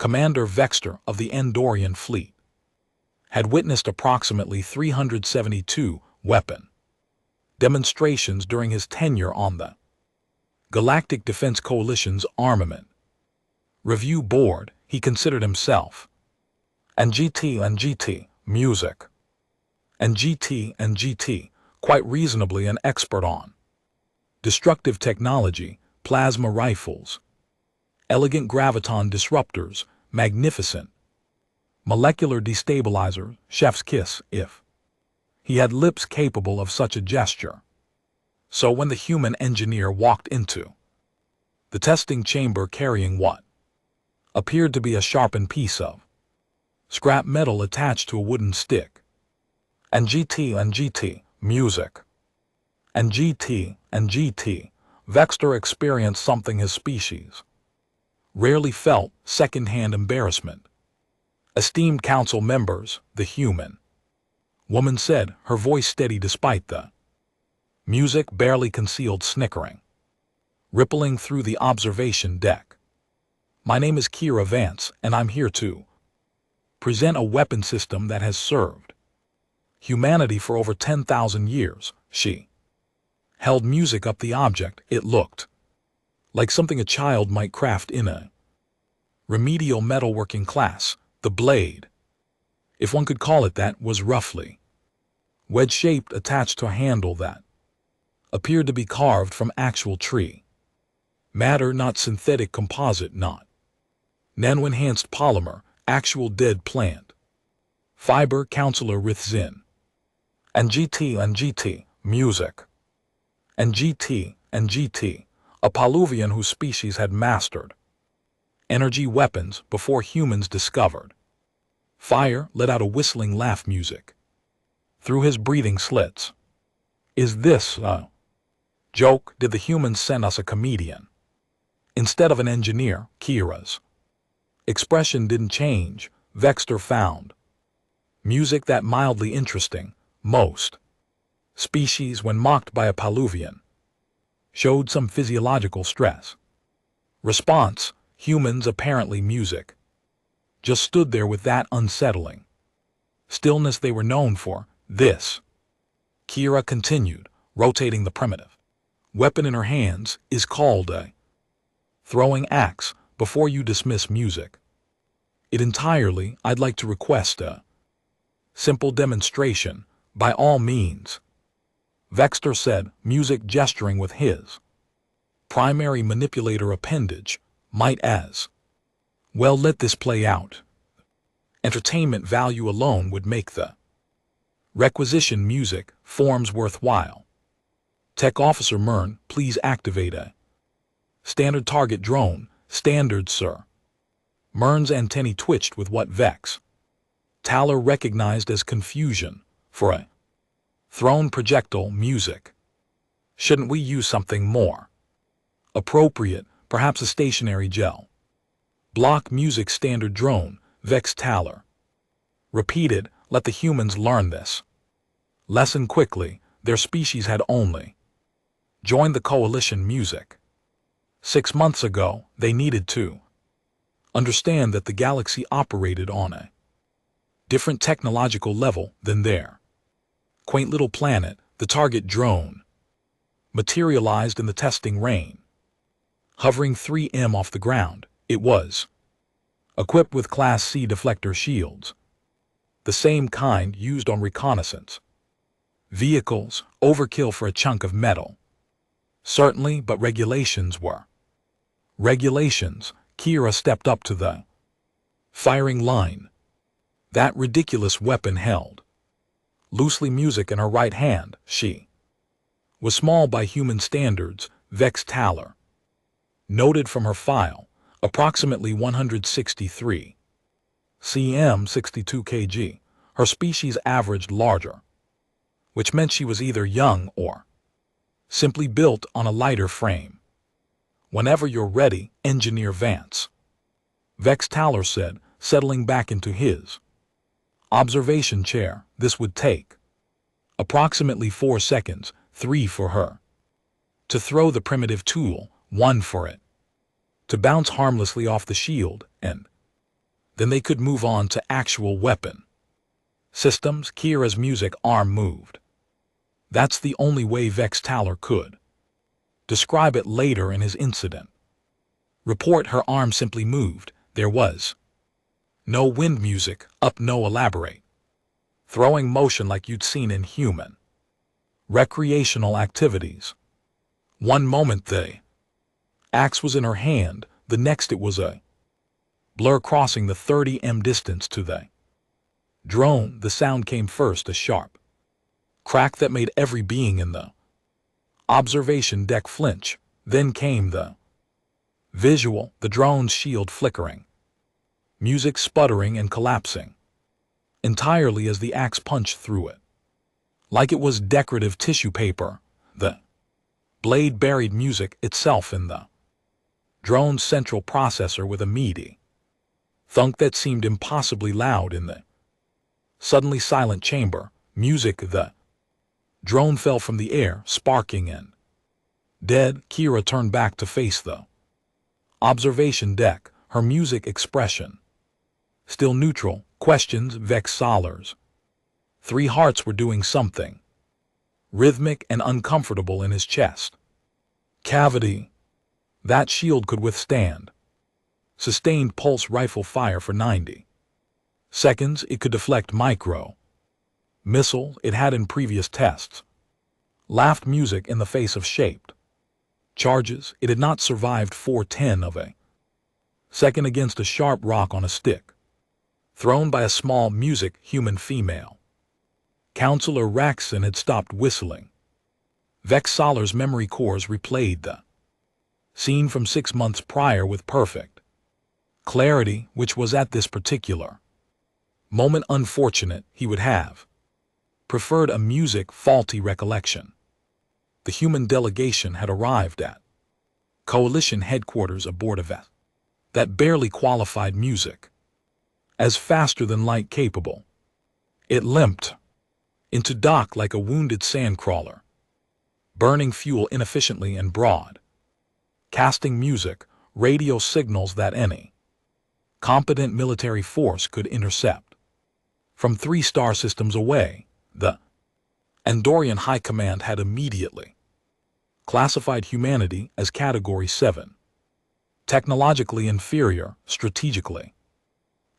Commander Vexter of the Andorian fleet, had witnessed approximately 372 weapon demonstrations during his tenure on the Galactic Defense Coalition's Armament Review Board. He considered himself and GT music and GT quite reasonably an expert on destructive technology, plasma rifles, elegant graviton disruptors, magnificent molecular destabilizer, chef's kiss, if he had lips capable of such a gesture. So when the human engineer walked into the testing chamber carrying what appeared to be a sharpened piece of scrap metal attached to a wooden stick, and GT music and GT, Vexter experienced something his species rarely felt: second-hand embarrassment. Esteemed council members, the human woman said, her voice steady despite the music, barely concealed snickering rippling through the observation deck. My name is Kira Vance, and I'm here to present a weapon system that has served humanity for over 10,000 years. She held music up the object. It looked like something a child might craft in a remedial metalworking class. The blade, if one could call it that, was roughly wedge-shaped, attached to a handle that appeared to be carved from actual tree matter, not synthetic composite, not nano-enhanced polymer, actual dead plant fiber. Counselor Rithzin and GT music and GT, a Paluvian whose species had mastered energy weapons before humans discovered fire, let out a whistling laugh music through his breathing slits. Is this a joke? Did the humans send us a comedian instead of an engineer? Kira's expression didn't change. Vexter found music that mildly interesting. Most species, when mocked by a Paluvian, showed some physiological stress response. Humans, apparently music, just stood there with that unsettling stillness they were known for. This, Kira continued, rotating the primitive weapon in her hands, is called a throwing axe. Before you dismiss music it entirely, I'd like to request a simple demonstration. By all means, Vexter said, music gesturing with his primary manipulator appendage. Might as well let this play out. Entertainment value alone would make the requisition music forms worthwhile. Tech Officer Mern, please activate a standard target drone. Standard, sir. Mern's antennae twitched with what Vex Taller recognized as confusion for a thrown projectile. Music. Shouldn't we use something more appropriate? Perhaps a stationary gel block. Music. Standard drone. Vex Taller repeated, let the humans learn this lesson quickly. Their species had only joined the coalition. Music. 6 months ago, they needed to understand that the galaxy operated on a different technological level than their quaint little planet. The target drone materialized in the testing range, hovering 3 m off the ground. It was equipped with Class C deflector shields, the same kind used on reconnaissance vehicles. Overkill for a chunk of metal, certainly, but regulations were regulations. Kira stepped up to the firing line. That ridiculous weapon held loosely music in her right hand. She was small by human standards. Vex Taller noted from her file, approximately 163 cm, 62 kg. Her species averaged larger, which meant she was either young or simply built on a lighter frame. Whenever you're ready, Engineer Vance, Vex Taller said, settling back into his observation chair. This would take approximately 4 seconds, 3 for her to throw the primitive tool, 1 for it to bounce harmlessly off the shield, and Then they could move on to actual weapon systems. Kira's music arm moved. That's the only way Vex Taller could describe it later in his incident. Report: her arm simply moved. There was no wind music, up no elaborate throwing motion like you'd seen in human recreational activities. One moment the axe was in her hand, the next it was a blur crossing the 30 m distance to the drone. The sound came first, a sharp crack that made every being in the observation deck flinch. Then came the visual, the drone's shield flickering, music sputtering and collapsing entirely as the axe punched through it. Like it was decorative tissue paper, the blade buried music itself in the drone's central processor with a meaty thunk that seemed impossibly loud in the suddenly silent chamber. Music. The drone fell from the air, sparking and dead. Kira turned back to face the observation deck, her music expression still neutral. Questions. Vex Saller's 3 hearts were doing something rhythmic and uncomfortable in his chest cavity. That shield could withstand sustained pulse rifle fire for 90 seconds. It could deflect micro missiles it had in previous tests. Laughed music in the face of shaped charges. It had not survived 4/10 of a second against a sharp rock on a stick thrown by a small music human female. Counselor Raxon had stopped whistling. Vex Saller's memory cores replayed the scene from 6 months prior with perfect clarity, which was at this particular moment unfortunate. He would have preferred a music faulty recollection. The human delegation had arrived at Coalition headquarters aboard a vessel that barely qualified music as faster than light capable. It limped into dock like a wounded sandcrawler, burning fuel inefficiently and broad casting music radio signals that any competent military force could intercept. From 3 star systems away, the Andorian High Command had immediately classified humanity as Category 7. Technologically inferior, strategically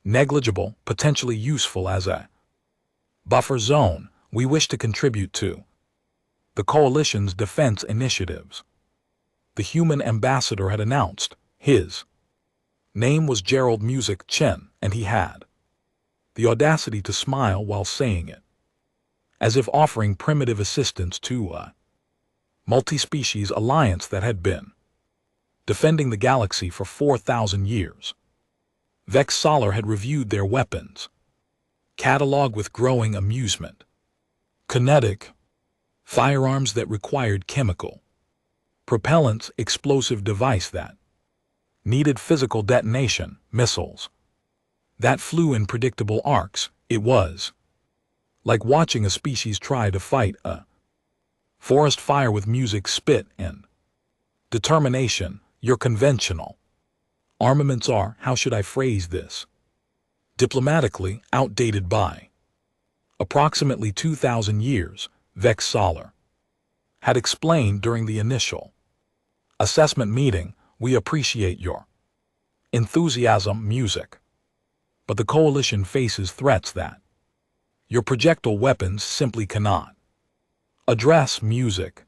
negligible, potentially useful as a buffer zone. We wish to contribute to the Coalition's defense initiatives. The human ambassador had announced. His name was Gerald Music Chen, and he had the audacity to smile while saying it, as if offering primitive assistance to a multi-species alliance that had been defending the galaxy for 4,000 years. Vex Saller had reviewed their weapons catalog with growing amusement. Kinetic firearms that required chemical propellants, explosive device that needed physical detonation, missiles that flew in predictable arcs. It was like watching a species try to fight a forest fire with music, spit, and determination. Your conventional armaments are, how should I phrase this, diplomatically outdated by approximately 2,000 years, Vex Saller had explained during the initial assessment meeting. We appreciate your enthusiasm, music, but the Coalition faces threats that your projectile weapons simply cannot address. Music.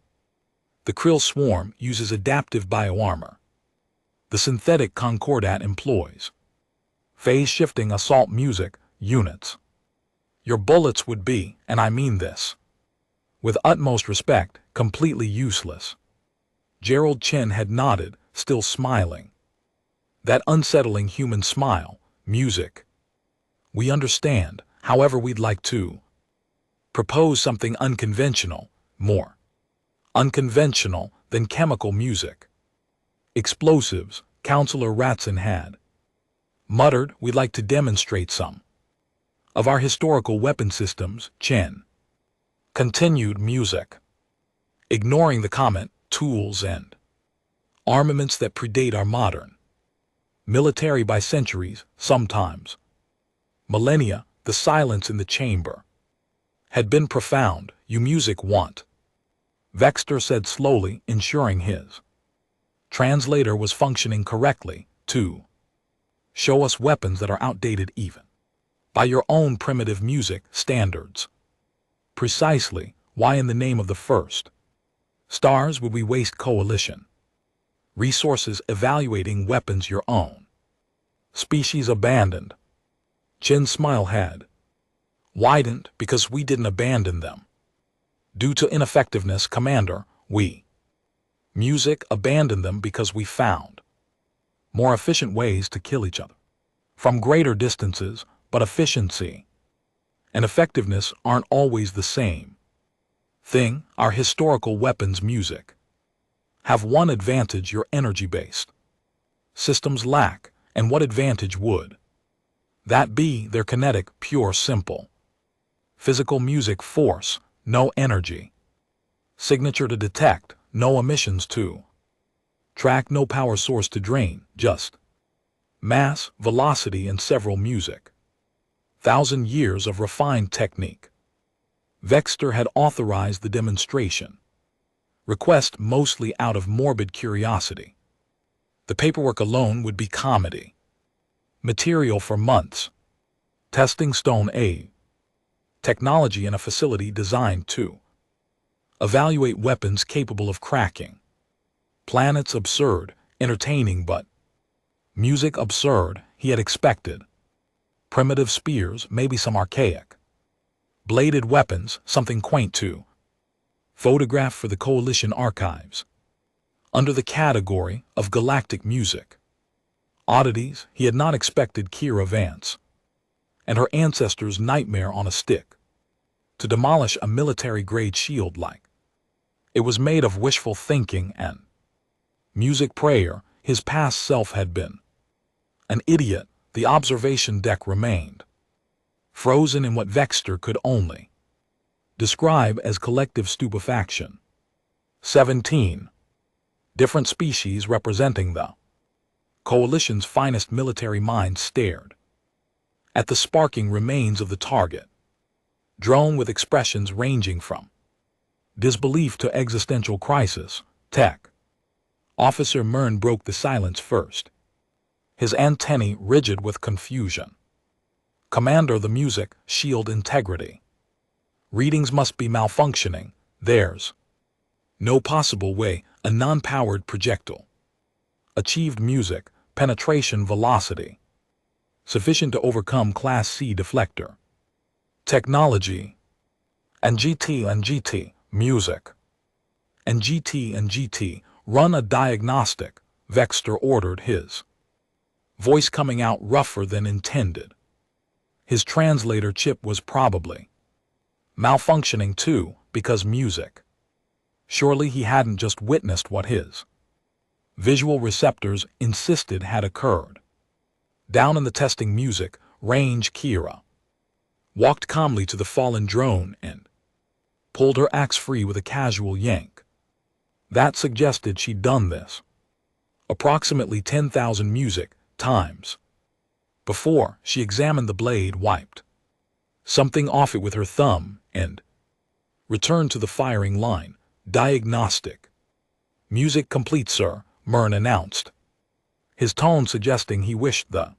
The Krill swarm uses adaptive bioarmor. The synthetic Concordat employs phase-shifting assault music units. Your bullets would be, and I mean this with utmost respect, completely useless. Gerald Chen had nodded, still smiling. That unsettling human smile. Music. We understand, however, we'd like to propose something unconventional, more unconventional than chemical music. Explosives, Counselor Ratson had muttered. We'd like to demonstrate some of our historical weapon systems. Chen continued. Music. Ignoring the comment, tools and armaments that predate our modern military by centuries, sometimes Millennia, the silence in the chamber had been profound. You music want, Vexter said slowly, ensuring his translator was functioning correctly, to show us weapons that are outdated even by your own primitive music standards. Precisely, why in the name of the first stars would we waste coalition resources evaluating weapons your own species abandoned? Chin's smile had widened. Because we didn't abandon them due to ineffectiveness, Commander. We music abandoned them because we found more efficient ways to kill each other from greater distances. But efficiency and effectiveness aren't always the same thing. Our historical weapons music have one advantage your energy-based systems lack. And what advantage would that be? Their kinetic, pure, simple physical music force, no energy signature to detect, no emissions to track, no power source to drain, just mass, velocity, and several music 1,000 years of refined technique. Vexter had authorized the demonstration request mostly out of morbid curiosity. The paperwork alone would be comedy material for months. Testing Stone A technology in a facility designed to evaluate weapons capable of cracking planets. Absurd, entertaining, but music absurd. He had expected primitive spears, maybe some archaic bladed weapons, something quaint to photograph for the Coalition archives under the category of galactic music oddities. He had not expected Kira Vance and her ancestors' nightmare on a stick to demolish a military-grade shield like it was made of wishful thinking and music prayer. His past self had been an idiot. The observation deck remained frozen in what Vexter could only describe as collective stupefaction. 17 different species representing the Coalition's finest military minds stared at the sparking remains of the target drone with expressions ranging from disbelief to existential crisis. Tech Officer Mern broke the silence first, his antennae rigid with confusion. Commander, the music shield integrity readings must be malfunctioning. There's no possible way a non-powered projectile achieved music penetration velocity sufficient to overcome Class C deflector technology. And GT music and GT run a diagnostic. Vexter ordered, his voice coming out rougher than intended. His translator chip was probably malfunctioning too, because music. Surely he hadn't just witnessed what his visual receptors insisted had occurred. Down in the testing music range, Kira walked calmly to the fallen drone and pulled her axe free with a casual yank. That suggested she'd done this approximately 10,000 music times before. She examined the blade, wiped something off it with her thumb, and returned to the firing line. Diagnostic music complete, sir, Mern announced, his tone suggesting he wished the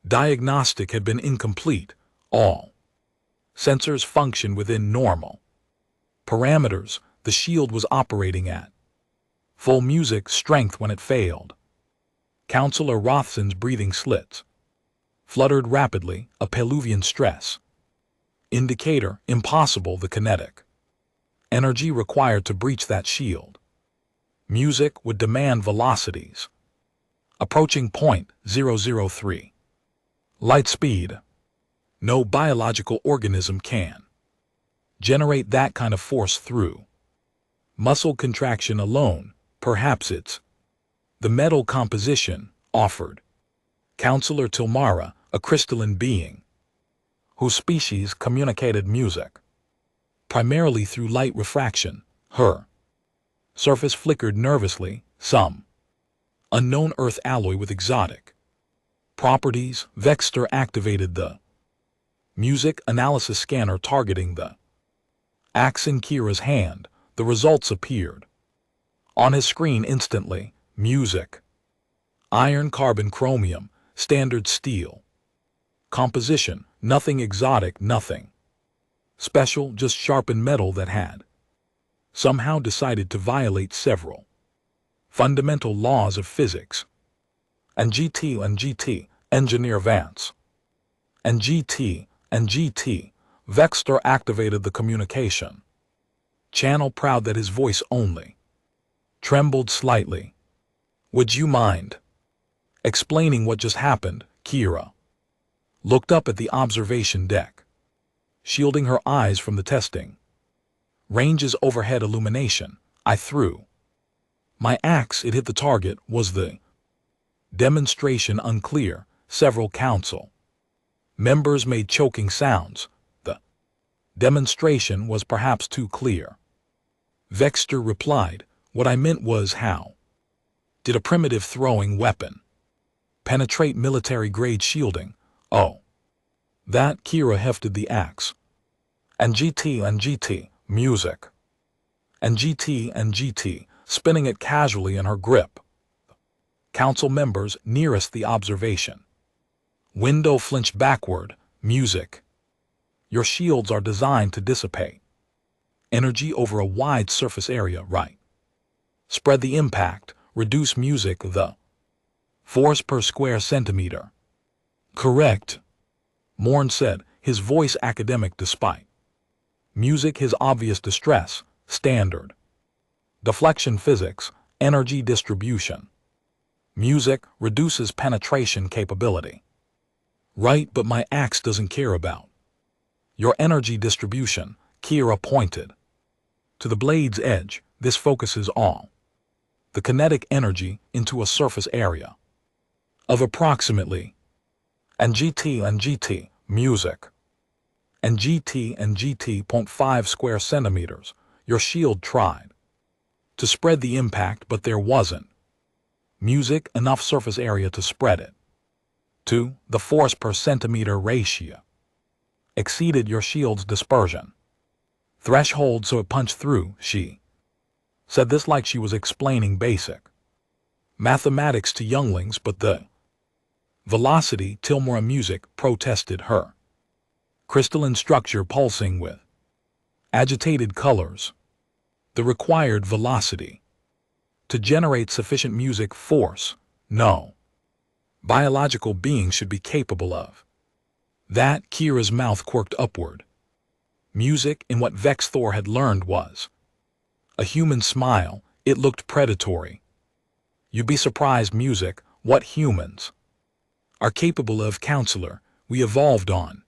diagnostic had been incomplete. All sensors function within normal parameters. The shield was operating at full music strength when it failed. Counselor Rothson's breathing slits fluttered rapidly, a Peluvian stress indicator. Impossible. The kinetic energy required to breach that shield music would demand velocities approaching .003 light speed. No biological organism can generate that kind of force through muscle contraction alone. Perhaps it's the metal composition, offered Counselor Tilmara, a crystalline being whose species communicated music primarily through light refraction. Her surface flickered nervously, some unknown earth alloy with exotic properties. Vexter activated the Music analysis scanner targeting the axe in Kira's hand. The results appeared on his screen instantly. Music. Iron, carbon, chromium, standard steel. Composition, nothing exotic, nothing special, just sharpened metal that had somehow decided to violate several fundamental laws of physics. And GT, Engineer Vance. And GT, Vexter activated the communication channel, proud that his voice only trembled slightly. Would you mind explaining what just happened? Kira looked up at the observation deck, shielding her eyes from the testing range's overhead illumination. I threw my axe, it hit the target. Was the demonstration unclear? Several council members made choking sounds. The demonstration was perhaps too clear. Vexter replied, what I meant was, how did a primitive throwing weapon penetrate military-grade shielding? Oh, that. Kira hefted the axe. And GT, music. And GT, spinning it casually in her grip. Council members nearest the observation window flinched backward. Music. Your shields are designed to dissipate energy over a wide surface area, right? Spread the impact, reduce music, the force per square centimeter. Correct, Morn said, his voice academic despite music his obvious distress. Standard deflection physics, energy distribution. Music reduces penetration capability. Right, but my axe doesn't care about your energy distribution. Kira pointed to the blade's edge. This focuses all the kinetic energy into a surface area of approximately and GT, music. And GT, 0.5 square centimeters. Your shield tried to spread the impact, but there wasn't music enough surface area to spread it. 2. The force per centimeter ratio exceeded your shield's dispersion threshold, so it punched through. She said this like she was explaining basic mathematics to younglings, but the velocity, Tilmora music, protested her crystalline structure pulsing with agitated colors. The required velocity to generate sufficient music force, no biological being should be capable of that. Kira's mouth quirked upward. Music, in what Vexthor had learned, was a human smile. It looked predatory. You'd be surprised, music, what humans are capable of. Counselor, we evolved on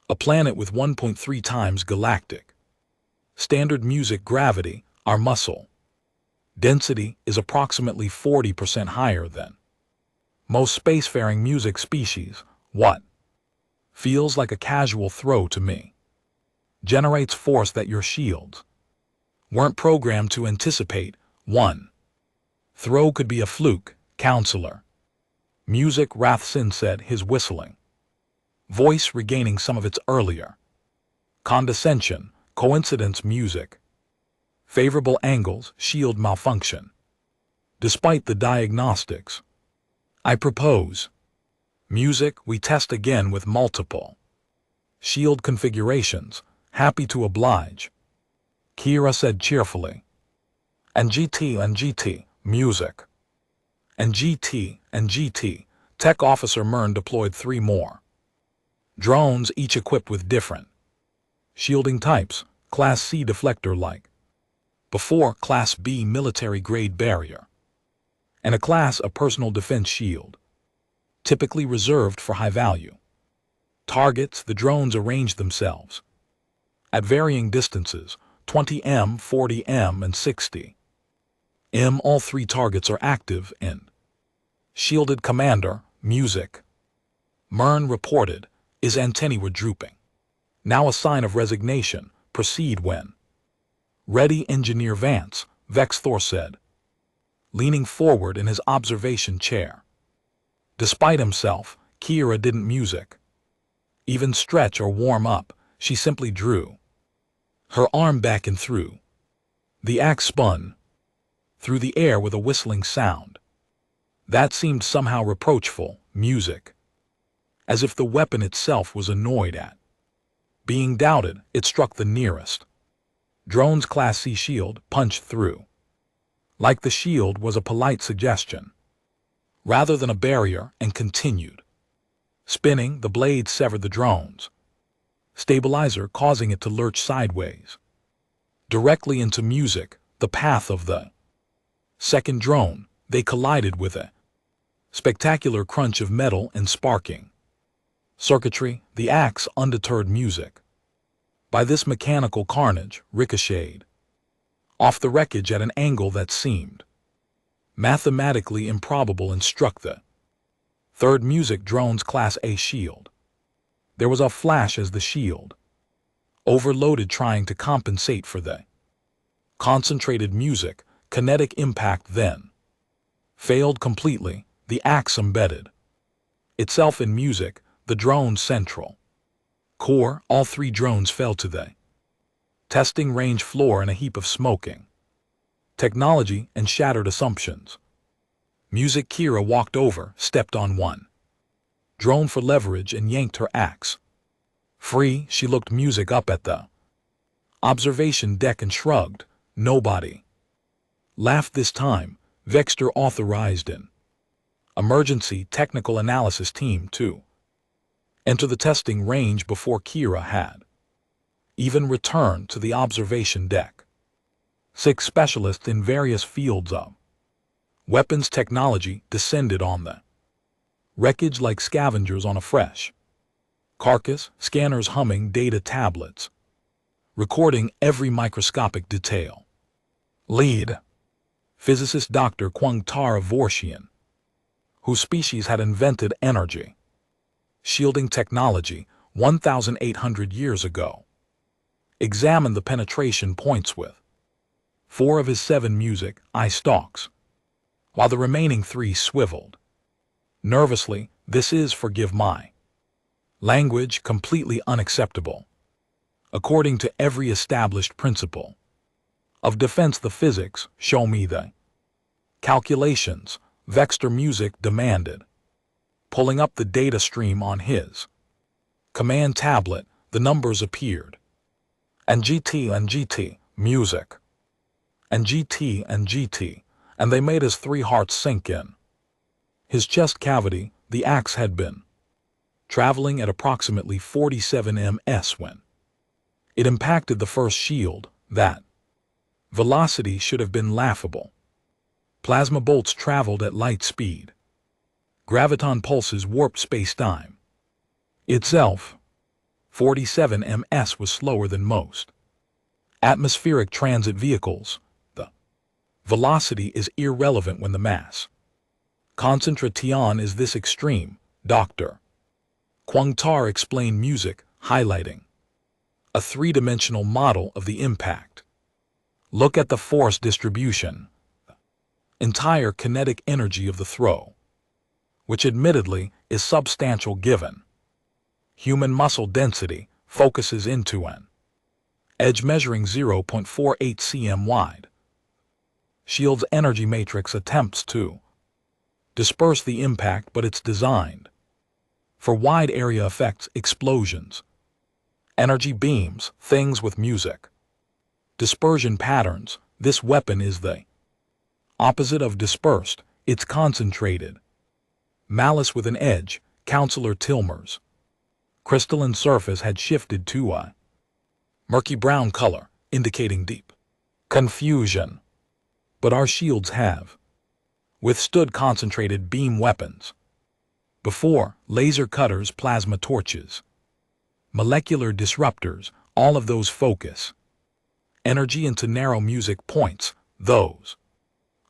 a planet with 1.3 times galactic standard music gravity. Our muscle density is approximately 40% higher than most spacefaring music species. What feels like a casual throw to me generates force that your shields weren't programmed to anticipate. One throw could be a fluke. Counselor, music, Rathsin said, his whistling voice regaining some of its earlier condescension. Coincidence, music. Favorable angles, shield malfunction. Despite the diagnostics, I propose music, we test again with multiple shield configurations. Happy to oblige, Kira said cheerfully. And GT, music. And GT, Tech Officer Mern deployed 3 more drones, each equipped with different shielding types. Class C deflector-like before, Class B military-grade barrier, and a Class A personal defense shield, typically reserved for high-value targets. The drones arranged themselves at varying distances, 20 m, 40 m, and 60 m. All 3 targets are active and shielded. Commander, music, Mern reported, his antennae were drooping. Now a sign of resignation. Proceed when ready. Engineer Vance, Vexthor said, leaning forward in his observation chair. Despite himself, Kira didn't music even stretch or warm up. She simply drew her arm back and threw. The axe spun through the air with a whistling sound that seemed somehow reproachful, music, as if the weapon itself was annoyed at being doubted. It struck the nearest drone's Class C shield, punched through, like the shield was a polite suggestion rather than a barrier, and continued spinning. The blade severed the drone's stabilizer, causing it to lurch sideways directly into music, the path of the second drone. They collided with a spectacular crunch of metal and sparking circuitry. The axe, undeterred music by this mechanical carnage, ricocheted off the wreckage at an angle that seemed mathematically improbable and struck the third music drone's Class A shield. There was a flash as the shield overloaded, trying to compensate for the concentrated music. Kinetic impact then failed completely. The axe embedded itself in music, the drone's central core. All three drones fell to the testing range floor in a heap of smoking technology and shattered assumptions. Music. Kira walked over, stepped on one drone for leverage, and yanked her axe free. She looked music up at the observation deck and shrugged. Nobody laughed this time. Vexter authorized an emergency technical analysis team to enter the testing range before Kira had even returned to the observation deck. 6 specialists in various fields of weapons technology descended on the wreckage like scavengers on a fresh carcass, scanners humming, data tablets recording every microscopic detail. Lead physicist Dr. Kwang Tara Vorshian, whose species had invented energy shielding technology 1,800 years ago, examined the penetration points with 4 of his 7 music eye stalks, while the remaining 3 swiveled nervously. This is, forgive my language, completely unacceptable. According to every established principle of defense, the physics, show me the calculations, Vexter Music demanded, pulling up the data stream on his command tablet. The numbers appeared. And GT, music. And GT, and they made his 3 hearts sink in his chest cavity. The axe had been traveling at approximately 47 ms when it impacted the first shield. That velocity should have been laughable. Plasma bolts traveled at light speed. Graviton pulses warped space-time itself. 47 ms was slower than most atmospheric transit vehicles. The velocity is irrelevant when the mass concentration is this extreme, Dr. Kwang Tar explained music, highlighting a 3-dimensional model of the impact. Look at the force distribution, entire kinetic energy of the throw, which admittedly is substantial given human muscle density, focuses into an edge measuring 0.48 cm wide. Shield's energy matrix attempts to disperse the impact, but it's designed for wide area effects, explosions, energy beams, things with music dispersion patterns. This weapon is the opposite of dispersed. It's concentrated. Malice with an edge. Counselor Tilmer's crystalline surface had shifted to a murky brown color, indicating deep confusion. But our shields have withstood concentrated beam weapons before. Laser cutters, plasma torches, molecular disruptors, all of those focus energy into narrow music points. Those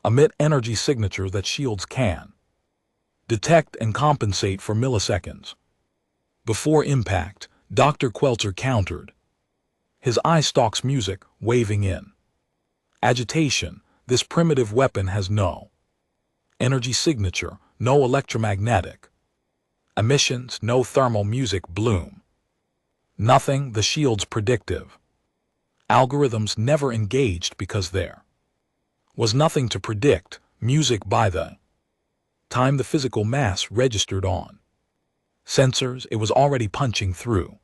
emit energy signatures that shields can detect and compensate for milliseconds. Before impact, Dr. Quelter countered, his eye stalks music waving in agitation. This primitive weapon has no energy signature, no electromagnetic emissions, no thermal music bloom. Nothing, the shield's predictive. Algorithms never engaged because there was nothing to predict. Music by the time the physical mass registered on sensors, it was already punching through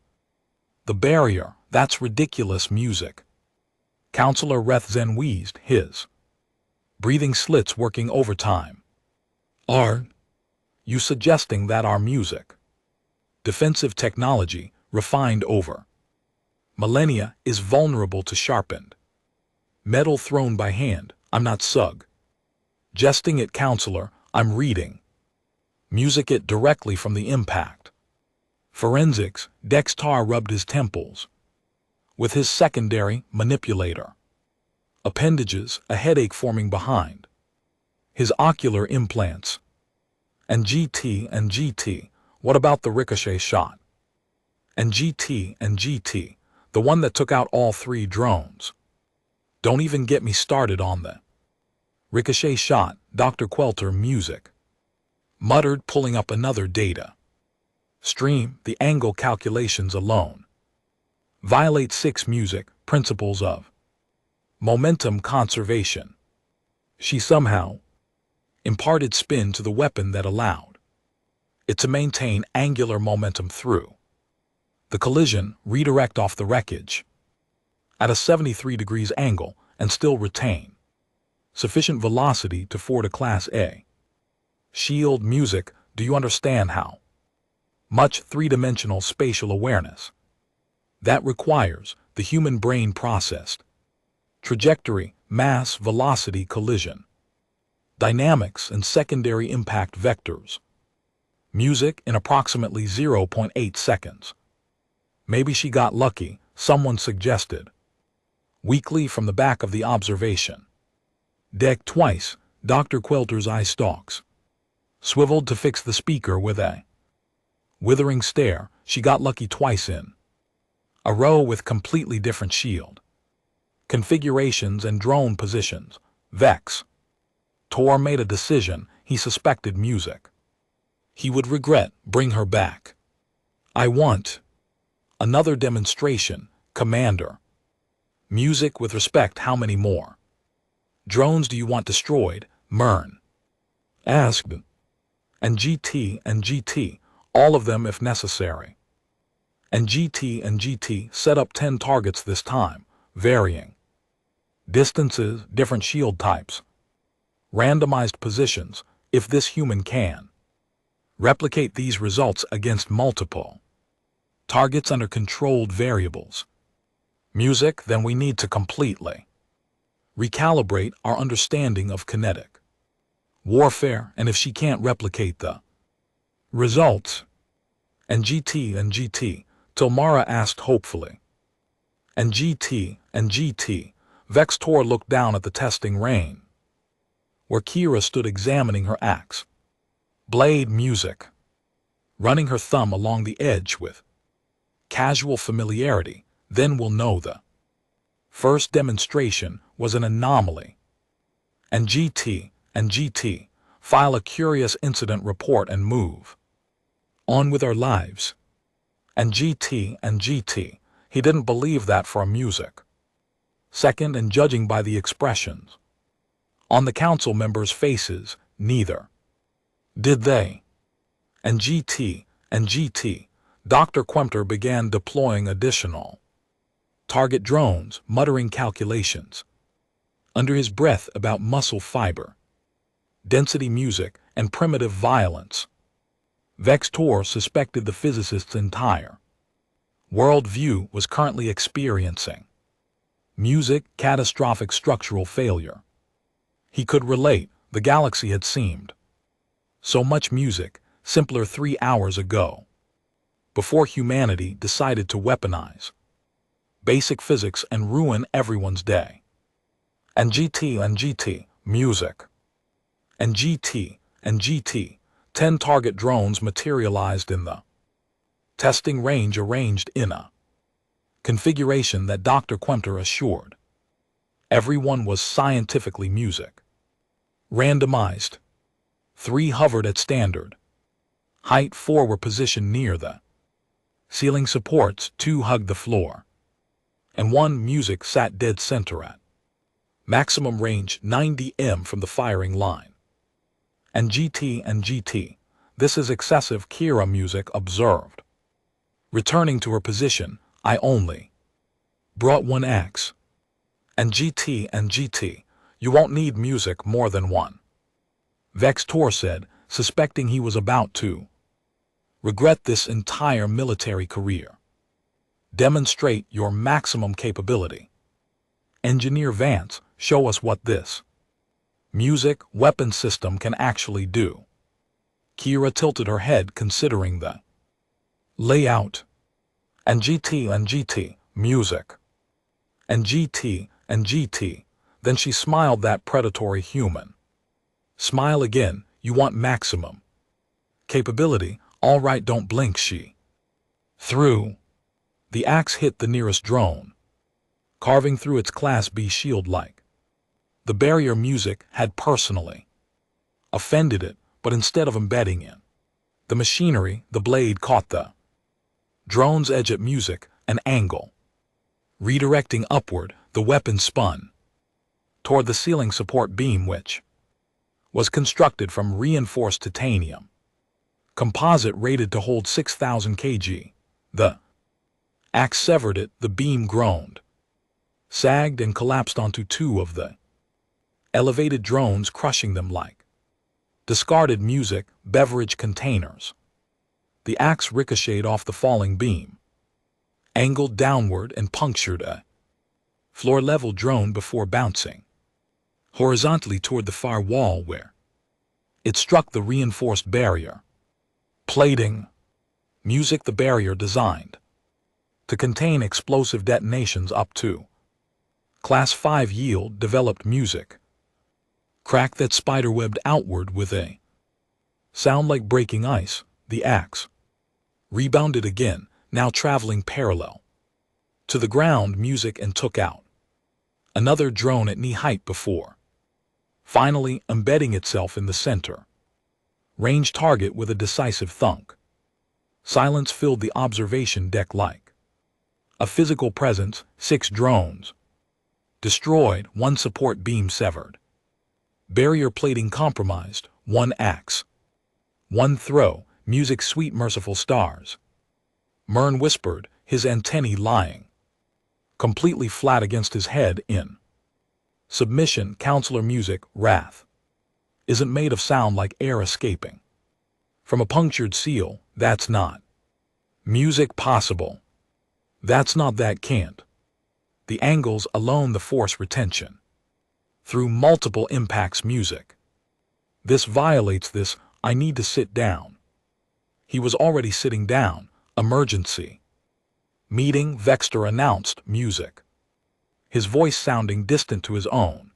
the barrier. That's ridiculous music. Counselor Rethzen wheezed, his breathing slits working overtime. Are you suggesting that our music, defensive technology, refined over millennia, is vulnerable to sharpened metal thrown by hand? I'm not jesting it, counselor. I'm reading music it directly from the impact. Forensics. Dexter rubbed his temples with his secondary manipulator appendages, a headache forming behind his ocular implants. And GT, what about the ricochet shot? And GT, the one that took out all 3 drones. Don't even get me started on the ricochet shot. Dr. Quelter music muttered, pulling up another data stream. The angle calculations alone violate 6 music principles of momentum conservation. She somehow imparted spin to the weapon that allowed it to maintain angular momentum through the collision, redirect off the wreckage at a 73 degrees angle, and still retain sufficient velocity to ford a Class A shield. Music. Do you understand how much 3-dimensional spatial awareness that requires? The human brain processed trajectory, mass, velocity, collision dynamics, and secondary impact vectors. Music in approximately 0.8 seconds. Maybe she got lucky, someone suggested weakly from the back of the observation deck. Twice, Dr. Quelter's eye stalks swiveled to fix the speaker with a withering stare. She got lucky twice in a row with completely different shield configurations and drone positions. Vex Tor made a decision. He suspected music he would regret. Bring her back. I want another demonstration, Commander. Music. With respect, how many more drones do you want destroyed? Mern asked. And GT, all of them if necessary. And GT, set up 10 targets this time, varying distances, different shield types, randomized positions. If this human can replicate these results against multiple targets under controlled variables, music, then we need to completely recalibrate our understanding of kinetic warfare. And if she can't replicate the results, and GT, Tilmara asked hopefully. And GT, Vex Tor looked down at the testing range, where Kira stood examining her axe blade. Music, running her thumb along the edge with casual familiarity. Then we'll know the first demonstration was an anomaly. And GT, file a curious incident report and move on with our lives. And GT, he didn't believe that for music. Second, and judging by the expressions on the council members' faces, neither did they. And GT, Dr. Quelter began deploying additional target drones, muttering calculations under his breath about muscle fiber density, music, and primitive violence. Vex Tor suspected the physicist's entire worldview was currently experiencing music, catastrophic structural failure. He could relate. The galaxy had seemed so much music simpler 3 hours ago, before humanity decided to weaponize basic physics and ruin everyone's day. And GT, music. And GT, 10 target drones materialized in the testing range, arranged in a configuration that Dr. Quelter assured everyone was scientifically music randomized. 3 hovered at standard height, 4 were positioned near the Ceiling supports, 2 hugged the floor, and 1 music sat dead center at. Maximum range 90 m from the firing line. And GT, this is excessive, Kira music observed. Returning to her position, I only brought 1 axe. And GT, you won't need music more than 1. Vextor said, suspecting he was about to regret this entire military career. Demonstrate your maximum capability. Engineer Vance, show us what this music weapon system can actually do. Kira tilted her head, considering the layout. And GT, music. And GT, then she smiled, that predatory human smile again. You want maximum capability? All right, don't blink. She threw. The axe hit the nearest drone, carving through its Class B shield like the barrier. Music had personally offended it, but instead of embedding in the machinery, the blade caught the drone's edge at music, an angle. Redirecting upward, the weapon spun toward the ceiling support beam, which was constructed from reinforced titanium composite rated to hold 6,000 kg. The axe severed it, the beam groaned, sagged, and collapsed onto 2 of the elevated drones, crushing them like discarded music beverage containers. The axe ricocheted off the falling beam, angled downward, and punctured a floor-level drone before bouncing horizontally toward the far wall, where it struck the reinforced barrier plating. Music, the barrier designed to contain explosive detonations up to Class 5 yield, developed music crack that spiderwebbed outward with a sound like breaking ice. The axe rebounded again, now traveling parallel to the ground, music, and took out another drone at knee height before finally embedding itself in the center range target with a decisive thunk. Silence filled the observation deck like a physical presence. 6 drones destroyed, 1 support beam severed, barrier plating compromised, 1 axe, 1 throw. Music, sweet merciful stars, Mern whispered, his antennae lying completely flat against his head in submission. Counselor, music, wrath, isn't made of sound like air escaping from a punctured seal. That's not music possible. That's not, that can't. The angles alone, the force retention through multiple impacts. Music, this violates this. I need to sit down. He was already sitting down. Emergency meeting, Vextor announced, music, his voice sounding distant to his own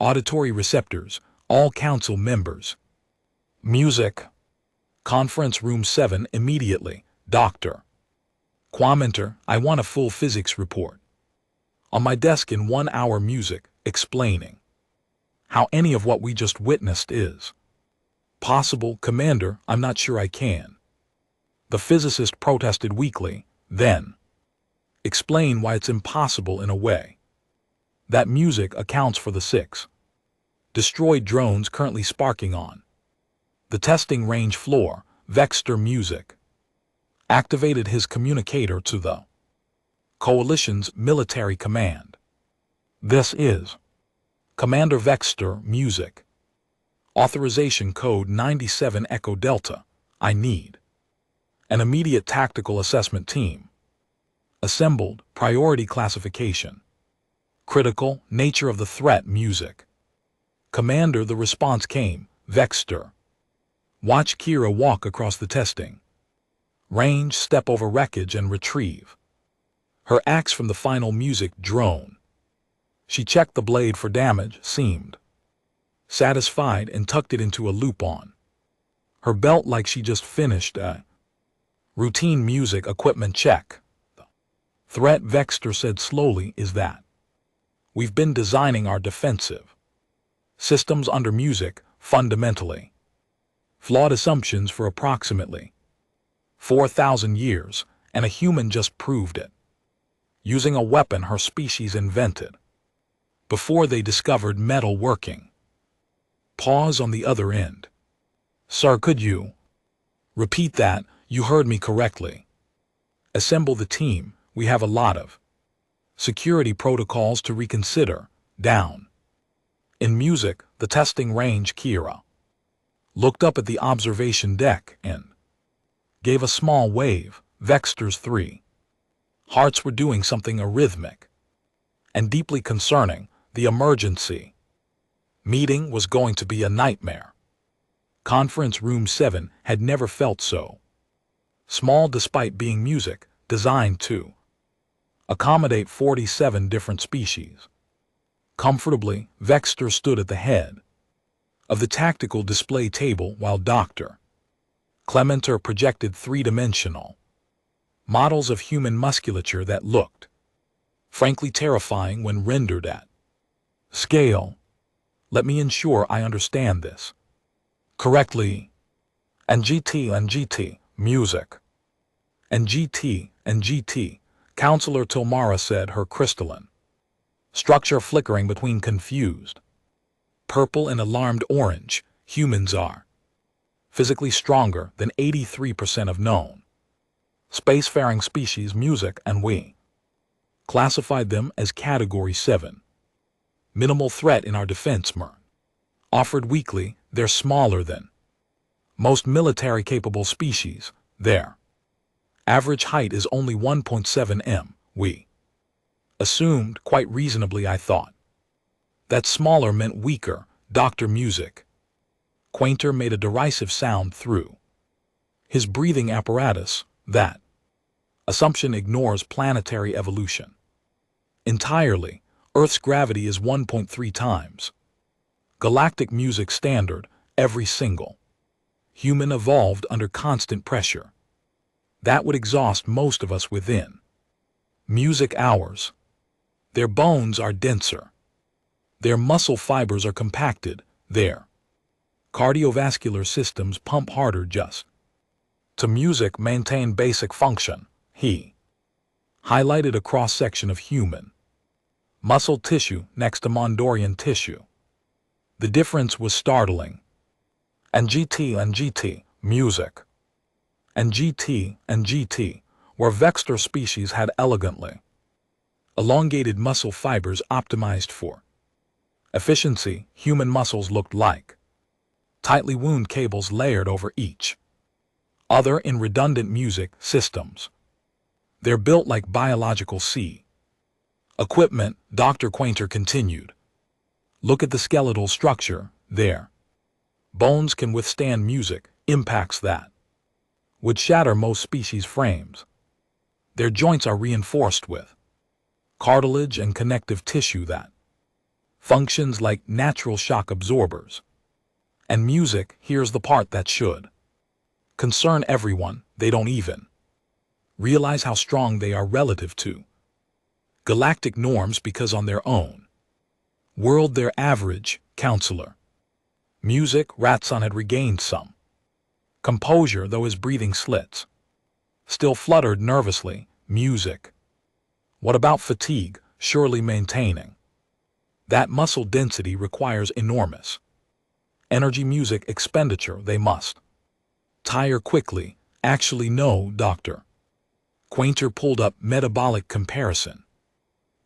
auditory receptors. All council members. Music. Conference room 7 immediately. Dr. Quamenter, I want a full physics report on my desk in 1 hour. Music, explaining how any of what we just witnessed is possible. Commander, I'm not sure I can. The physicist protested weakly. Then explain why it's impossible in a way that music accounts for the 6 destroyed drones currently sparking on the testing range floor. Vextor, music, activated his communicator to the Coalition's military command. This is Commander Vextor, music, authorization code 97 Echo Delta. I need an immediate tactical assessment team assembled. Priority classification, critical nature of the threat. Music. Commander, the response came. Vextor, watch Kira walk across the testing range, step over wreckage, and retrieve her axe from the final music drone. She checked the blade for damage, seemed satisfied, and tucked it into a loop on her belt like she just finished a routine music equipment check. The threat, Vextor said slowly, is that we've been designing our defensive systems under music fundamentally flawed assumptions for approximately 4,000 years, and a human just proved it, using a weapon her species invented, before they discovered metal working. Pause on the other end. Sir, could you repeat that? You heard me correctly. Assemble the team, we have a lot of security protocols to reconsider. Down. In music, the testing range. Kira looked up at the observation deck and gave a small wave. Vexter's 3 hearts were doing something arrhythmic and deeply concerning. The emergency meeting was going to be a nightmare. Conference room 7 had never felt so small, despite being music designed to accommodate 47 different species. Comfortably, Vexter stood at the head of the tactical display table while Dr. Clementer projected three-dimensional models of human musculature that looked frankly terrifying when rendered at scale. Let me ensure I understand this correctly. NGT, music. NGT, Counselor Tilmara said, her crystalline structure flickering between confused purple and alarmed orange. Humans are physically stronger than 83% of known spacefaring species. Music, and we classified them as Category 7. Minimal threat in our defense. Offered weakly, they're smaller than most military-capable species. Their average height is only 1.7 m. We assumed, quite reasonably I thought, that smaller meant weaker. Dr. Music Quainter made a derisive sound through his breathing apparatus. That assumption ignores planetary evolution entirely. Earth's gravity is 1.3 times galactic music standard. Every single human evolved under constant pressure. That would exhaust most of us within music hours. Their bones are denser. Their muscle fibers are compacted. Their cardiovascular systems pump harder just to music maintain basic function. He highlighted a cross-section of human muscle tissue next to Mondorian tissue. The difference was startling. NGT, music. NGT, where Vexter species had elegantly elongated muscle fibers optimized for efficiency. Human muscles looked like tightly wound cables layered over each other in redundant music systems. They're built like biological equipment. Dr. Quainter continued. Look at the skeletal structure. Their bones can withstand music impacts that would shatter most species' frames. Their joints are reinforced with cartilage and connective tissue that functions like natural shock absorbers. And music, here's the part that should concern everyone, they don't even realize how strong they are relative to galactic norms, because on their own world they're average. Counselor Music Ratson had regained some composure, though his breathing slits still fluttered nervously. Music. What about fatigue? Surely maintaining that muscle density requires enormous energy. Music expenditure. They must tire quickly. Actually, no, Dr. Quainter pulled up metabolic comparison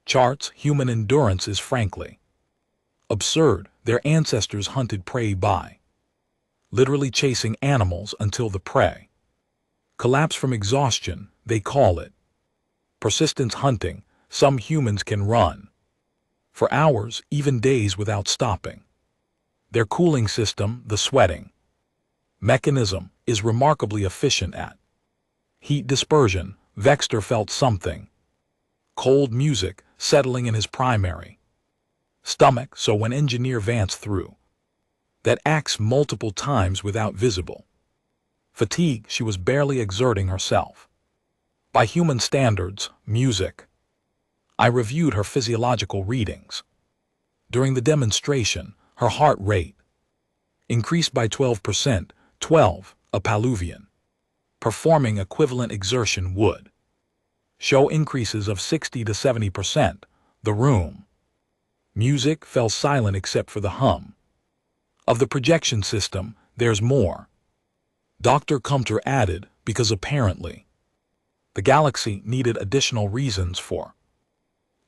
charts. Human endurance is frankly absurd. Their ancestors hunted prey by literally chasing animals until the prey collapsed from exhaustion. They call it persistence hunting. Some humans can run for hours, even days, without stopping. Their cooling system, the sweating mechanism, is remarkably efficient at heat dispersion. Vexter felt something cold. Music settling in his primary stomach, so when Engineer Vance threw that axe multiple times without visible fatigue, she was barely exerting herself. By human standards, music. I reviewed her physiological readings. During the demonstration, her heart rate increased by 12%, 12, a Paluvian performing equivalent exertion would show increases of 60 to 70%. The room. Music fell silent except for the hum of the projection system. There's more, Dr. Kumter added, because apparently the galaxy needed additional reasons for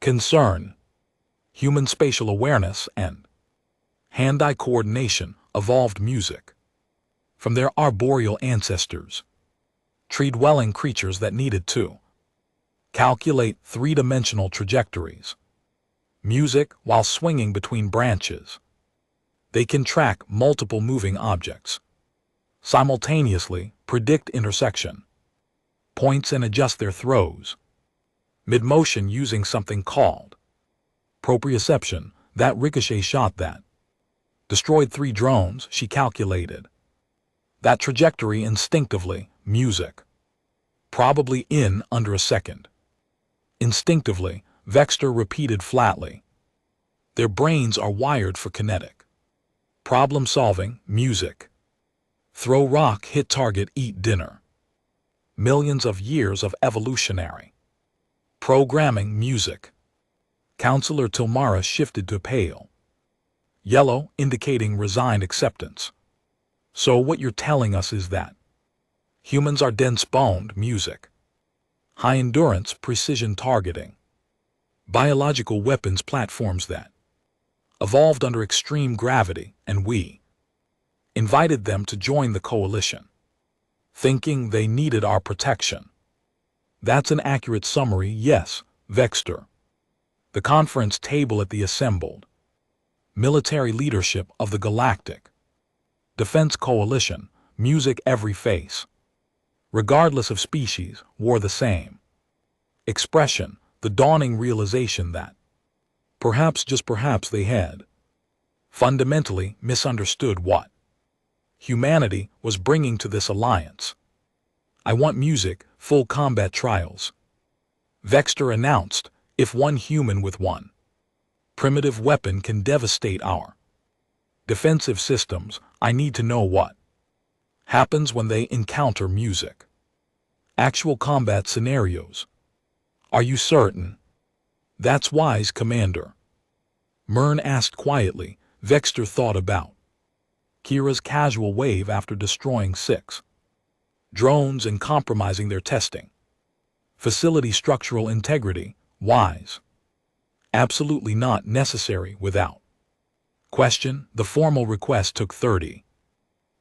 concern. Human spatial awareness and hand-eye coordination evolved music from their arboreal ancestors, tree-dwelling creatures that needed to calculate three-dimensional trajectories. Music, while swinging between branches, they can track multiple moving objects simultaneously, predict intersection points, and adjust their throws mid-motion using something called proprioception. That ricochet shot that destroyed 3 drones, she calculated that trajectory instinctively. Music, probably in under a second. Instinctively, Vexter repeated flatly. Their brains are wired for kinetic problem-solving. Music. Throw rock, hit target, eat dinner. Millions of years of evolutionary programming. Music. Counselor Tilmara shifted to pale yellow, indicating resigned acceptance. So what you're telling us is that humans are dense-boned. Music. High-endurance, precision targeting. Biological weapons platforms that evolved under extreme gravity, and we invited them to join the coalition, thinking they needed our protection. That's an accurate summary, yes, Vexter. The conference table at the assembled military leadership of the Galactic Defense Coalition, music, every face, regardless of species, wore the same expression, the dawning realization that perhaps, just perhaps, they had fundamentally misunderstood what humanity was bringing to this alliance. I want music, full combat trials, Vexter announced. If one human with one primitive weapon can devastate our defensive systems, I need to know what happens when they encounter music. Actual combat scenarios. Are you certain? That's wise, Commander. Myrn asked quietly. Vexter thought about Kira's casual wave after destroying 6 drones and compromising their testing facility. Structural integrity. Wise. Absolutely not necessary. Without question, the formal request took 30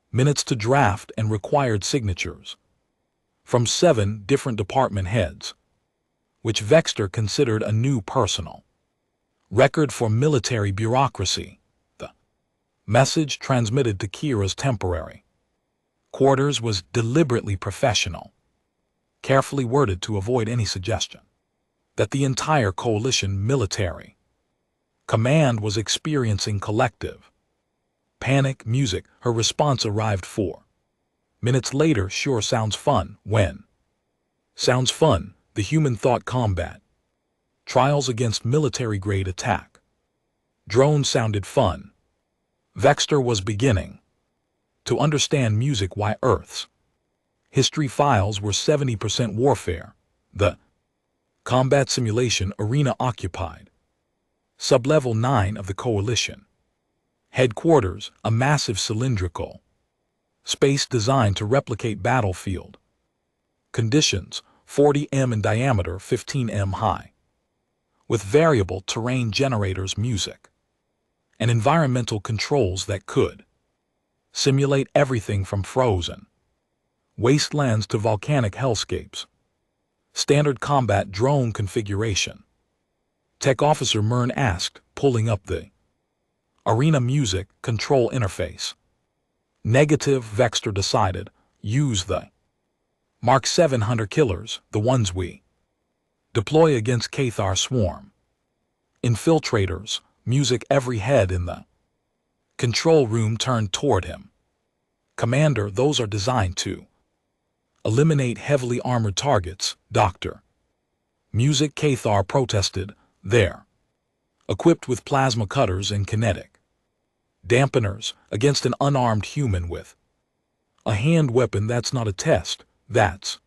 minutes to draft and required signatures from 7 different department heads, which Vexter considered a new personal record for military bureaucracy. The message transmitted to Kira's temporary quarters was deliberately professional, carefully worded to avoid any suggestion that the entire coalition military command was experiencing collective panic. Music. Her response arrived 4 minutes later. Sure, sounds fun. When sounds fun, the human thought combat trials against military-grade attack drones sounded fun. Vexter was beginning to understand music. Why Earth's history files were 70% warfare. The combat simulation arena occupied Sublevel 9 of the Coalition headquarters, a massive cylindrical space designed to replicate battlefield conditions, 40 m in diameter, 15 m high, with variable terrain generators, music, and environmental controls that could simulate everything from frozen wastelands to volcanic hellscapes. Standard combat drone configuration. Tech Officer Myrn asked, pulling up the arena. Music control interface. Negative, Vexter decided. Use the Mark 7 hunter killers, the ones we deploy against Cathar swarm infiltrators. Music. Every head in the control room turned toward him. Commander, those are designed to eliminate heavily armored targets, Doctor. Music. Cathar protested. They're equipped with plasma cutters and kinetic dampeners against an unarmed human with a hand weapon. That's not a test, that's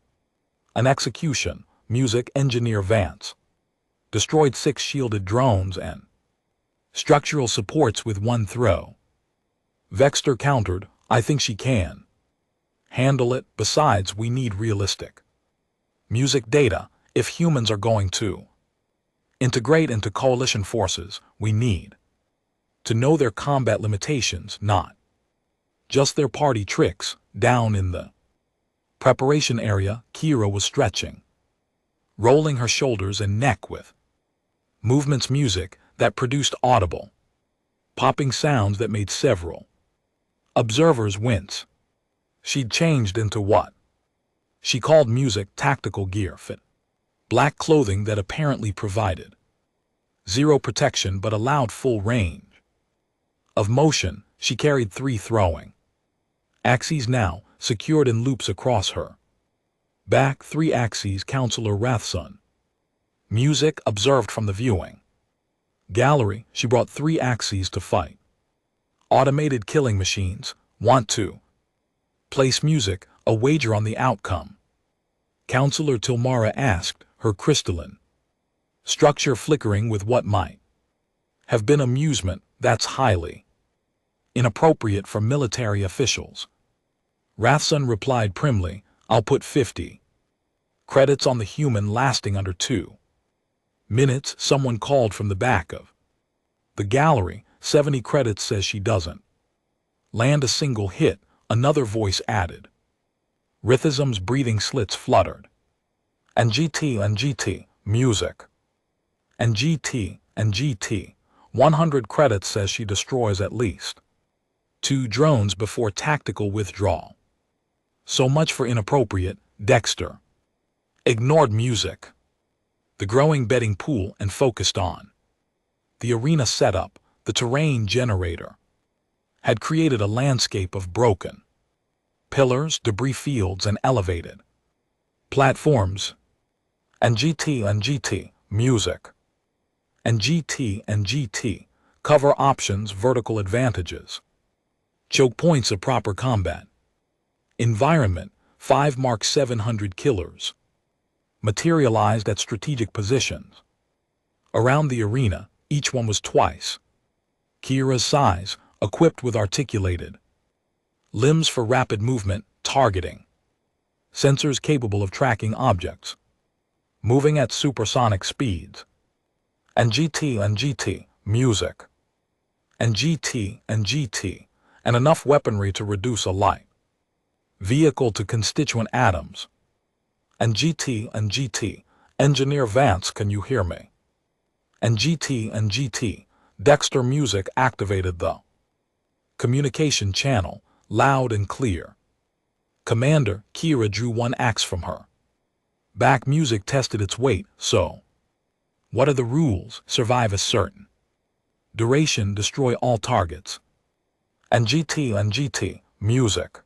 an execution. Music Engineer Vance. Destroyed 6 shielded drones and structural supports with 1 throw. Vexter countered, I think she can handle it. Besides, we need realistic music data. If humans are going to integrate into coalition forces, we need to know their combat limitations, not just their party tricks. Down in the preparation area, Kira was stretching, rolling her shoulders and neck with movements music that produced audible, popping sounds that made several observers wince. She'd changed into what she called music tactical gear fit, black clothing that apparently provided zero protection but allowed full range of motion. She carried 3 throwing axes now, secured in loops across her back. 3 axes. Counselor Rathson. Music observed from the viewing gallery. She brought 3 axes to fight. Automated killing machines. Want to place music, a wager on the outcome? Counselor Tilmara asked, her crystalline structure flickering with what might have been amusement. That's highly inappropriate for military officials. Rathson replied primly, I'll put 50 credits on the human lasting under 2 minutes. Someone called from the back of the gallery, 70 credits says she doesn't land a single hit. Another voice added. Rhythm's breathing slits fluttered. And GT, music. And GT, 100 credits says she destroys at least 2 drones before tactical withdrawal. So much for inappropriate. Dexter ignored music, the growing betting pool, and focused on the arena setup. The terrain generator had created a landscape of broken pillars, debris fields, and elevated platforms. And GT, music. And GT, cover options, vertical advantages, choke points of proper combat environment. 5 Mark 700 killers materialized at strategic positions around the arena. Each one was twice Kira's size, equipped with articulated limbs for rapid movement, targeting, sensors capable of tracking objects moving at supersonic speeds. And GT, music. And GT, and enough weaponry to reduce a light vehicle to constituent atoms. And GT, Engineer Vance, can you hear me? And GT, Dexter. Music activated the communication channel, loud and clear. Commander. Kira drew 1 axe from her back. Music tested its weight. So, what are the rules? Survive a certain duration, destroy all targets. And GT, music.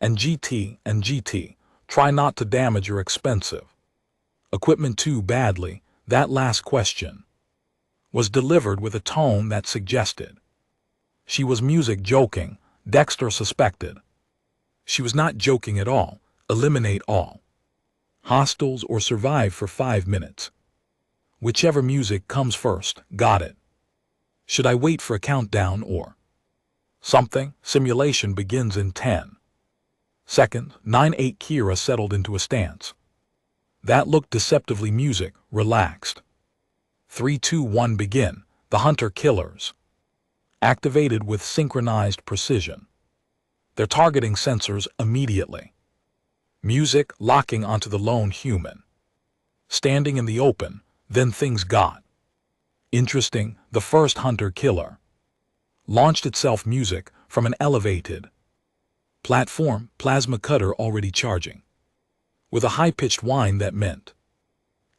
And GT, try not to damage your expensive equipment too badly. That last question was delivered with a tone that suggested she was music joking. Dexter suspected she was not joking at all. Eliminate all hostiles or survive for 5 minutes. Whichever music comes first. Got it. Should I wait for a countdown or something? Simulation begins in 10 seconds. 9-8. Kira settled into a stance that looked deceptively music, relaxed. 3, 2, 1, begin. The hunter-killers activated with synchronized precision their targeting sensors immediately. Music locking onto the lone human standing in the open. Then things got interesting. The first hunter-killer launched itself music from an elevated platform, plasma cutter already charging, with a high-pitched whine that meant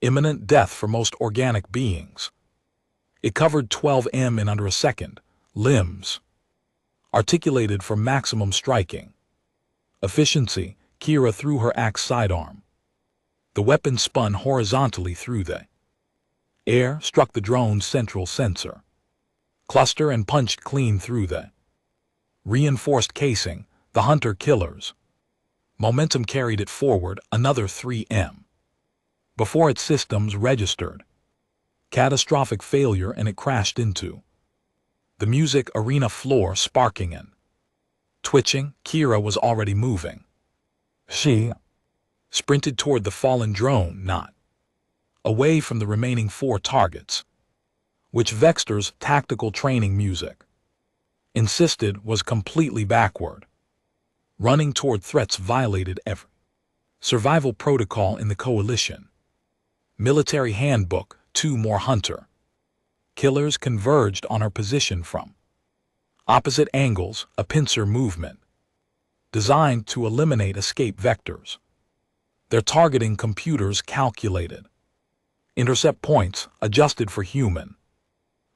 imminent death for most organic beings. It covered 12 m in under a second. Limbs articulated for maximum striking efficiency. Kira threw her axe sidearm. The weapon spun horizontally through the air, struck the drone's central sensor cluster, and punched clean through the reinforced casing. The hunter-killers momentum carried it forward another 3 m. before its systems registered catastrophic failure and it crashed into the music arena floor, sparking and twitching. Kira was already moving. She sprinted toward the fallen drone, not away from the remaining 4 targets, which Vexter's tactical training music insisted was completely backward. Running toward threats violated every survival protocol in the Coalition military handbook. 2 more hunter killers converged on her position from opposite angles, a pincer movement designed to eliminate escape vectors. Their targeting computers calculated intercept points, adjusted for human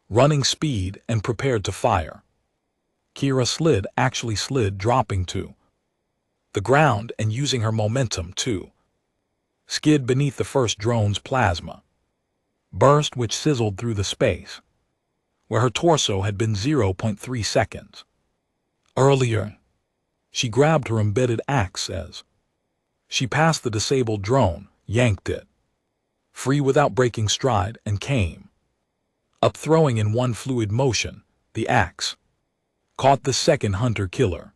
running speed, and prepared to fire. Kira actually slid, dropping to the ground and using her momentum to skid beneath the first drone's plasma burst, which sizzled through the space where her torso had been 0.3 seconds earlier. She grabbed her embedded axe as she passed the disabled drone, yanked it free without breaking stride, and came up, throwing in one fluid motion. The axe caught the second hunter-killer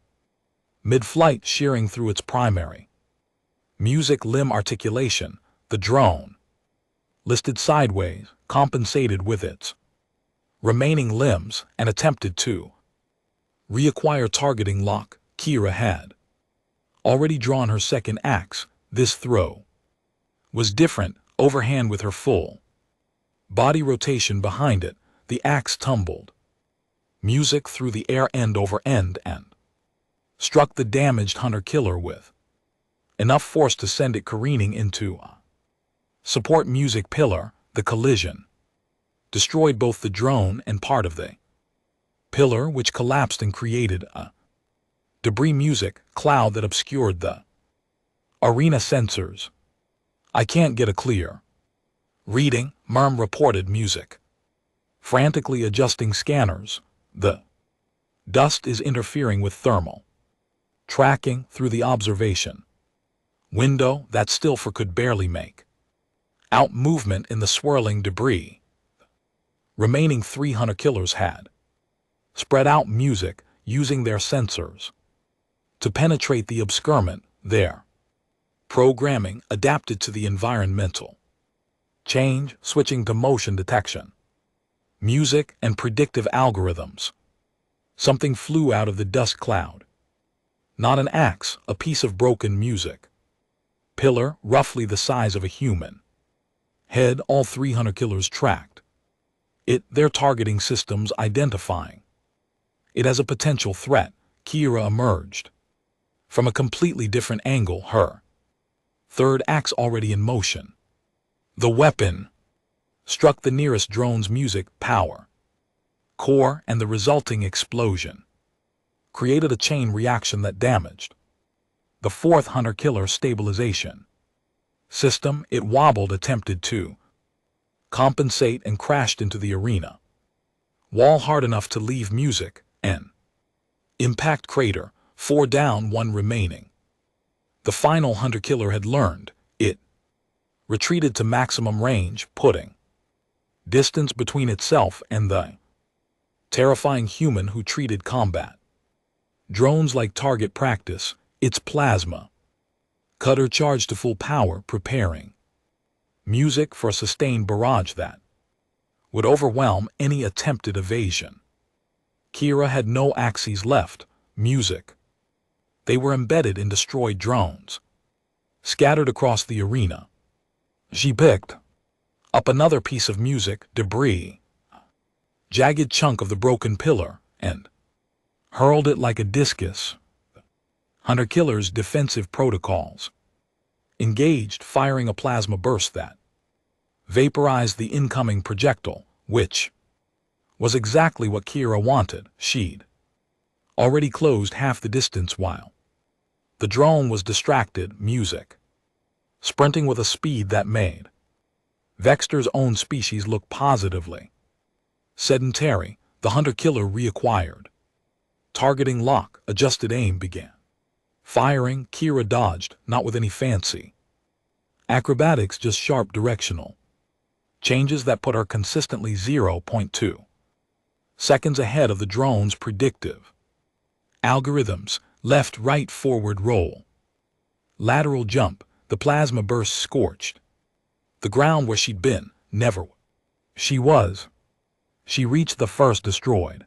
mid-flight, shearing through its primary music limb articulation. The drone listed sideways, compensated with its remaining limbs, and attempted to reacquire targeting lock. Kira had already drawn her second axe. This throw was different. Overhand with her full body rotation behind it, the axe tumbled music through the air end over end and struck the damaged hunter-killer with enough force to send it careening into a support music pillar. The collision destroyed both the drone and part of the pillar, which collapsed and created a debris music cloud that obscured the arena sensors. I can't get a clear reading, Merm reported music frantically adjusting scanners. The dust is interfering with thermal tracking through the observation window. That Stilfer could barely make out movement in the swirling debris. Remaining 3 hunter-killers had spread out music, using their sensors to penetrate the obscurement. Their programming adapted to the environmental change, switching to motion detection, music, and predictive algorithms. Something flew out of the dust cloud. Not an axe, a piece of broken music pillar, roughly the size of a human head. All 3 hunter-killers tracked it, their targeting systems identifying it as a potential threat. Kira emerged from a completely different angle, her third axe already in motion. The weapon struck the nearest drone's music power core, and the resulting explosion created a chain reaction that damaged the 4th hunter-killer stabilization system. It wobbled, attempted to compensate, and crashed into the arena wall hard enough to leave music an impact crater. 4 down, 1 remaining. The final hunter-killer had learned. It retreated to maximum range, putting distance between itself and the terrifying human who treated combat drones like target practice. Its plasma cutter charged to full power, preparing music for a sustained barrage that would overwhelm any attempted evasion. Kira had no axes left. Music. They were embedded in destroyed drones, scattered across the arena. She picked up another piece of music debris, jagged chunk of the broken pillar, and hurled it like a discus. Hunter-killers' defensive protocols engaged, firing a plasma burst that vaporized the incoming projectile, which was exactly what Kira wanted. She'd already closed half the distance while the drone was distracted, music sprinting with a speed that made Vexter's own species look positively sedentary. The hunter-killer reacquired targeting lock, adjusted aim began firing. Kira dodged, not with any fancy Acrobatics just sharp directional. Changes that put her consistently 0.2 seconds ahead of the drone's predictive. Algorithms, left, right, forward roll. Lateral jump, the plasma burst scorched. The ground where she'd been, never. She reached the first destroyed.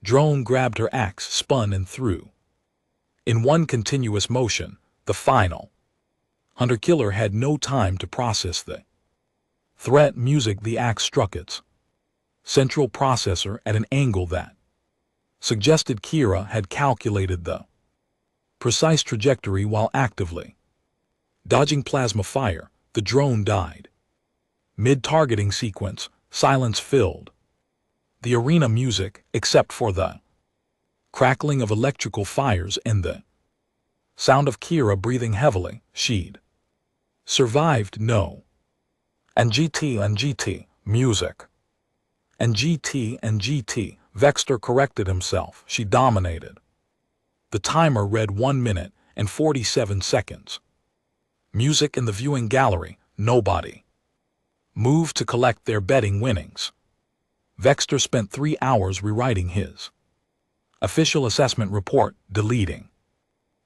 Drone grabbed her axe, spun and threw. In one continuous motion, the final. Hunter-killer had no time to process the threat. Music. The axe struck its central processor at an angle that suggested Kira had calculated the precise trajectory while actively dodging plasma fire. The drone died. Mid-targeting sequence, silence filled the arena. Music, except for the crackling of electrical fires and the sound of Kira breathing heavily. She'd survived. No. And GT, music. And GT. Vexter corrected himself. She dominated. The timer read 1 minute and 47 seconds. Music in the viewing gallery. Nobody moved to collect their betting winnings. Vexter spent 3 hours rewriting his official assessment report, deleting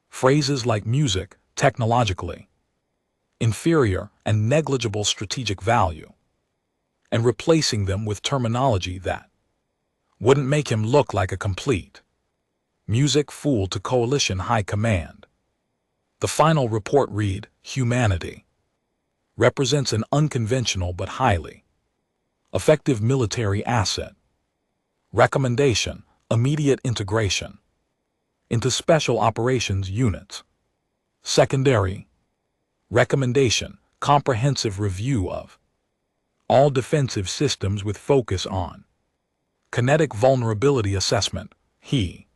phrases like music, technologically inferior and negligible strategic value, and replacing them with terminology that wouldn't make him look like a complete music fool to Coalition High Command. The final report read, humanity represents an unconventional but highly effective military asset. Recommendation, immediate integration into special operations units. Secondary recommendation, comprehensive review of all defensive systems with focus on kinetic vulnerability assessment. He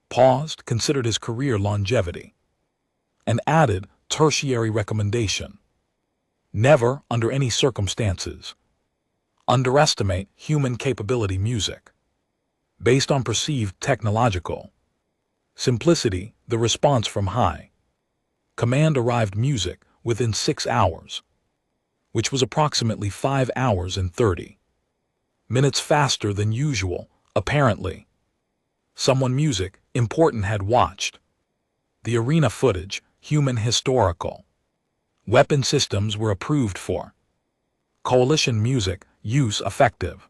paused, considered his career longevity, and added tertiary recommendation. Never, under any circumstances, underestimate human capability. Music based on perceived technological simplicity. The response from high command arrived. Music within 6 hours, which was approximately 5 hours and 30 minutes faster than usual. Apparently, someone music important had watched the arena footage. Human historical weapon systems were approved for Coalition music use effective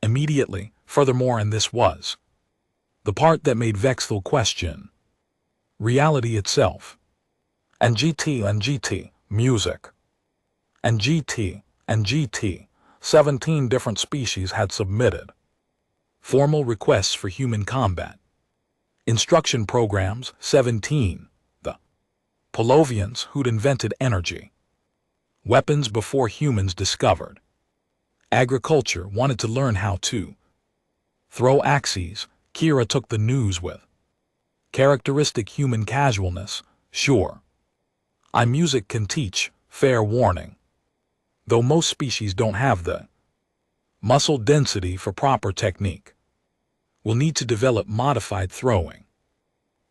immediately. Furthermore, and this was the part that made Vexthal question reality itself. And GT, music. And GT, 17 different species had submitted formal requests for human combat instruction programs. 17. The Polovians, who'd invented energy weapons before humans discovered agriculture, wanted to learn how to throw axes. Kira took the news with characteristic human casualness. Sure, music can teach, fair warning. Though most species don't have the muscle density for proper technique, we'll need to develop modified throwing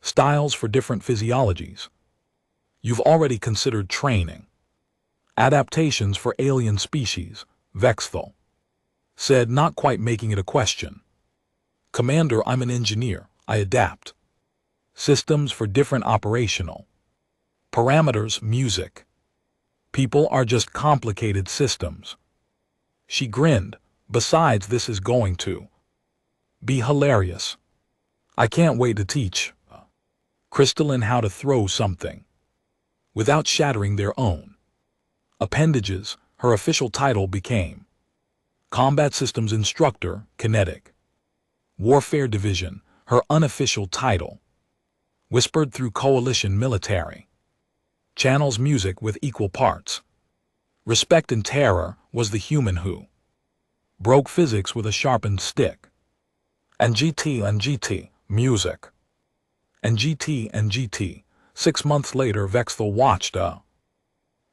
styles for different physiologies. You've already considered training adaptations for alien species, Vexthal said, not quite making it a question. Commander, I'm an engineer. I adapt systems for different operational parameters. Music. People are just complicated systems. She grinned. Besides, this is going to be hilarious. I can't wait to teach Crystalline how to throw something without shattering their own appendages. Her official title became Combat Systems Instructor, Kinetic Warfare Division. Her unofficial title, whispered through Coalition military channels. Music with equal parts respect and terror, was the human who broke physics with a sharpened stick. And GT, music. And GT. 6 months later, Vexthal watched a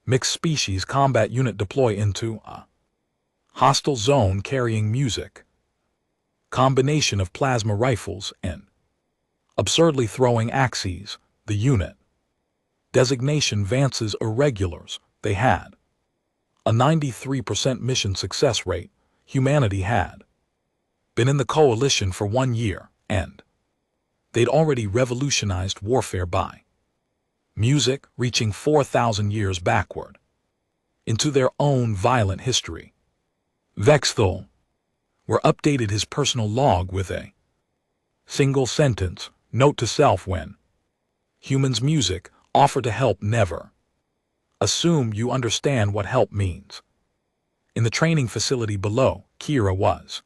mixed species combat unit deploy into a hostile zone carrying music. Combination of plasma rifles and absurdly throwing axes. The unit Designation Vance's Irregulars. They had a 93% mission success rate. Humanity had been in the coalition for 1 year, and they'd already revolutionized warfare by music, reaching 4,000 years backward into their own violent history. Vexthal were updated his personal log with a single sentence note to self: when humans music offer to help, never assume you understand what help means. In the training facility below, Kira was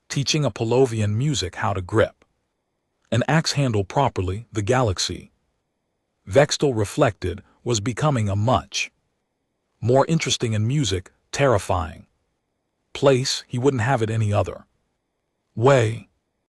teaching a Polovian music how to grip an axe handle properly. The galaxy, Vexthal reflected, was becoming a much more interesting and music terrifying place. He wouldn't have it any other way.